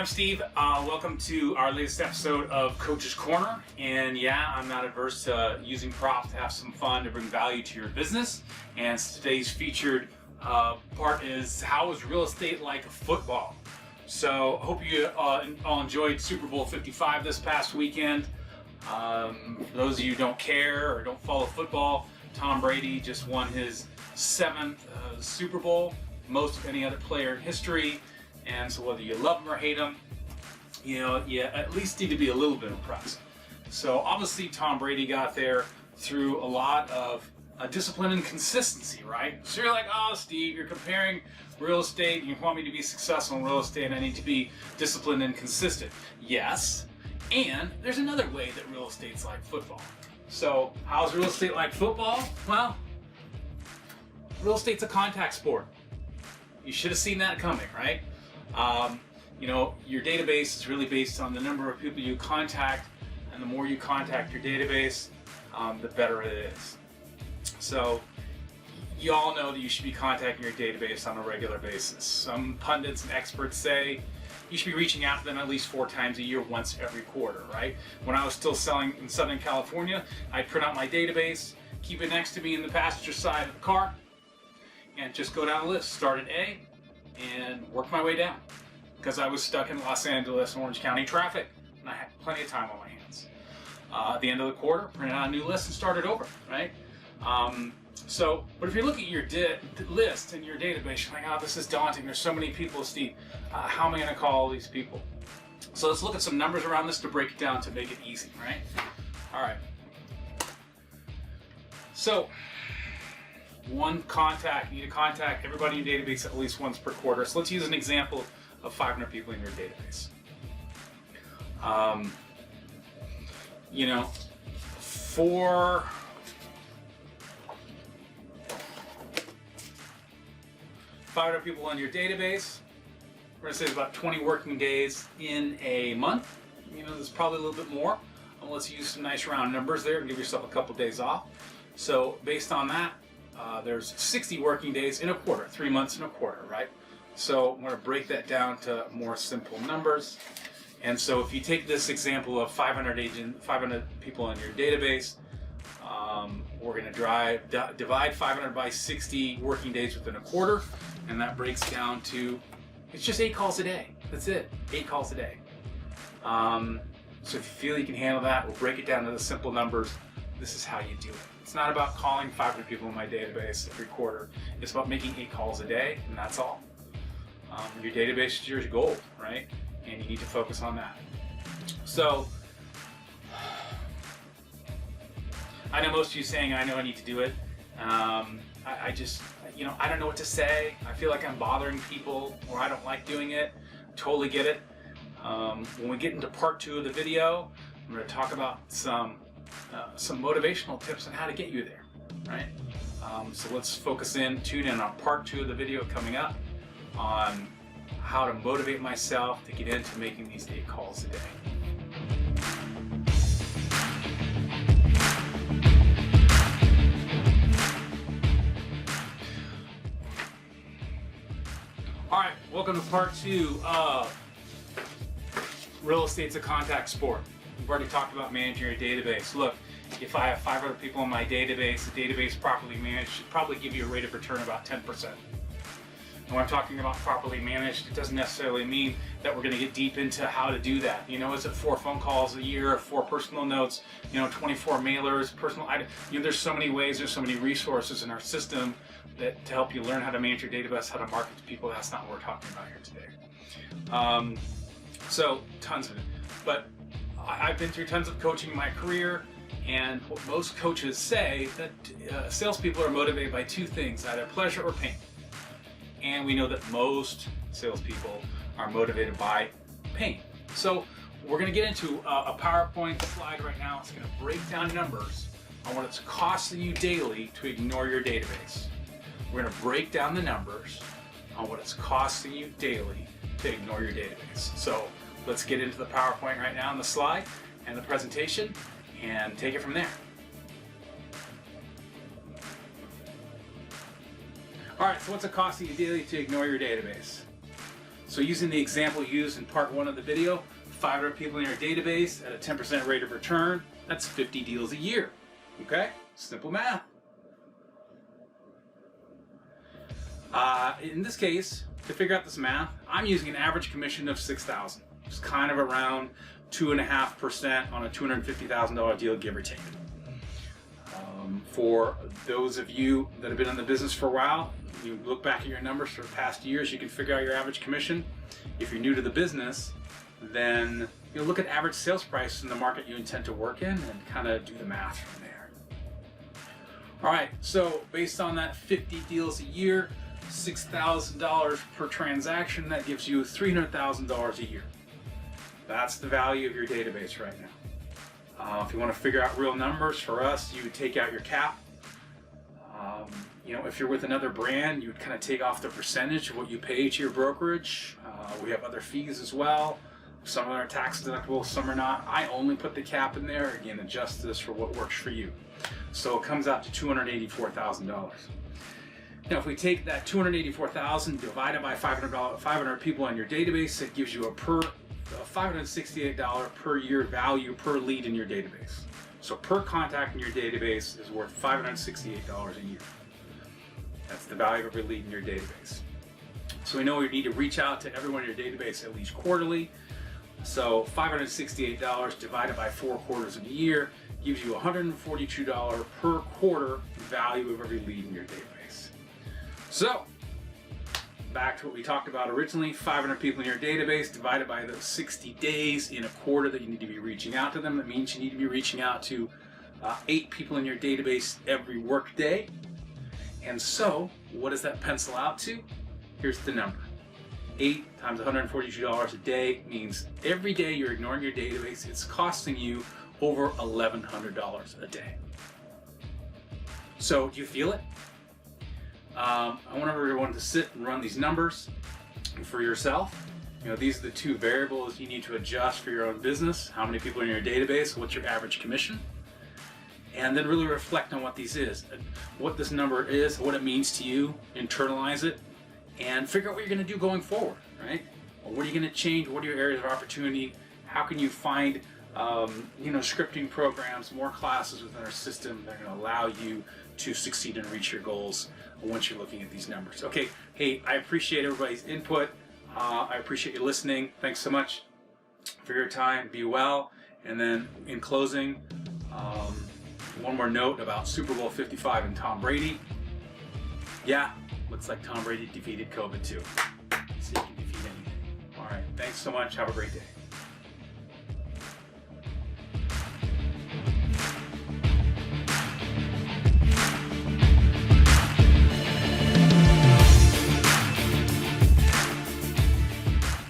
I'm Steve. Welcome to our latest episode of Coach's Corner. And yeah, I'm not adverse to using props to have some fun to bring value to your business. And today's featured part is how is real estate like football? So I hope you all enjoyed Super Bowl 55 this past weekend. For those of you who don't care or don't follow football, Tom Brady just won his 7th Super Bowl, most of any other player in history. And so whether you love him or hate him, you at least need to be a little bit impressed. So obviously Tom Brady got there through a lot of discipline and consistency, right? So you're like, oh, Steve, you're comparing real estate. You want me to be successful in real estate and I need to be disciplined and consistent. Yes, and there's another way that real estate's like football. So how's real estate like football? Well, real estate's a contact sport. You should have seen that coming, right? Your database is really based on the number of people you contact, and the more you contact your database, the better it is. So you all know that you should be contacting your database on a regular basis. Some pundits and experts say you should be reaching out to them at least 4 times a year, once every quarter, right? When I was still selling in Southern California, I'd print out my database, keep it next to me in the passenger side of the car, and just go down the list. Start at A and work my way down, because I was stuck in Los Angeles and Orange County traffic and I had plenty of time on my hands. At the end of the quarter, print out a new list and start it over, right? But if you look at your list and your database, you're like, oh, this is daunting. There's so many people, Steve. How am I going to call all these people? So let's look at some numbers around this to break it down to make it easy, right? All right. So you need to contact everybody in your database at least once per quarter. So let's use an example of 500 people in your database. 500 people in your database. We're going to say it's about 20 working days in a month. There's probably a little bit more. Let's use some nice round numbers there and give yourself a couple days off. So based on that, there's 60 working days in a quarter, 3 months in a quarter, right? So I'm going to break that down to more simple numbers. And so if you take this example of 500 people in your database, we're going to divide 500 by 60 working days within a quarter, and that breaks down to, it's just 8 calls a day. That's it, 8 calls a day. So if you feel you can handle that, we'll break it down to the simple numbers. This is how you do it. It's not about calling 500 people in my database every quarter. It's about making 8 calls a day, and that's all. Your database is your goal, right? And you need to focus on that. So, I know most of you saying, I know I need to do it. I don't know what to say. I feel like I'm bothering people, or I don't like doing it. Totally get it. When we get into part 2 of the video, I'm going to talk about some motivational tips on how to get you there, right? So let's tune in on part 2 of the video coming up on how to motivate myself to get into making these 8 calls a day. All right, welcome to part 2 of Real Estate's a Contact Sport. We've already talked about managing your database. Look, if I have 500 people in my database, the database properly managed should probably give you a rate of return of about 10%. And when I'm talking about properly managed, it doesn't necessarily mean that we're going to get deep into how to do that. Is it 4 phone calls a year, 4 personal notes, 24 mailers, personal items? There's so many ways, there's so many resources in our system that to help you learn how to manage your database, how to market to people. That's not what we're talking about here today. So tons of it. But I've been through tons of coaching in my career, and what most coaches say that salespeople are motivated by 2 things, either pleasure or pain. And we know that most salespeople are motivated by pain. So we're going to get into a PowerPoint slide right now. It's going to break down numbers on what it's costing you daily to ignore your database. We're going to break down the numbers on what it's costing you daily to ignore your database. So let's get into the PowerPoint right now on the slide and the presentation and take it from there. All right, so what's it costing you daily to ignore your database? So using the example used in part 1 of the video, 500 people in your database at a 10% rate of return, that's 50 deals a year. Okay? Simple math. In this case, to figure out this math, I'm using an average commission of $6,000. It's kind of around 2.5% on a $250,000 deal, give or take. For those of you that have been in the business for a while, you look back at your numbers for past years, you can figure out your average commission. If you're new to the business, then you'll look at average sales price in the market you intend to work in and kind of do the math from there. All right, so based on that 50 deals a year, $6,000 per transaction, that gives you $300,000 a year. That's the value of your database right now. If you want to figure out real numbers, for us, you would take out your cap. If you're with another brand, you would kind of take off the percentage of what you pay to your brokerage. We have other fees as well. Some of them are tax deductible, some are not. I only put the cap in there. Again, adjust this for what works for you. So it comes out to $284,000. Now, if we take that $284,000 divided by 500 people in your database, it gives you a $568 per year value per lead in your database. So per contact in your database is worth $568 a year. That's the value of every lead in your database. So we know we need to reach out to everyone in your database at least quarterly. So $568 divided by 4 quarters of the year gives you $142 per quarter value of every lead in your database. So back to what we talked about originally, 500 people in your database divided by the 60 days in a quarter that you need to be reaching out to them. That means you need to be reaching out to 8 people in your database every work day. And so what does that pencil out to? Here's the number. 8 times $142 a day means every day you're ignoring your database, it's costing you over $1,100 a day. So do you feel it? I want everyone to sit and run these numbers for yourself. These are the 2 variables you need to adjust for your own business. How many people are in your database? What's your average commission? And then really reflect on what these is, what this number is, what it means to you, internalize it, and figure out what you're going to do going forward, right? What are you going to change? What are your areas of opportunity? How can you find scripting programs, more classes within our system that are going to allow you to succeed and reach your goals once you're looking at these numbers. Okay, hey, I appreciate everybody's input. I appreciate you listening. Thanks so much for your time. Be well. And then in closing, one more note about Super Bowl 55 and Tom Brady. Yeah, looks like Tom Brady defeated COVID too. So you can defeat anything. All right, thanks so much. Have a great day.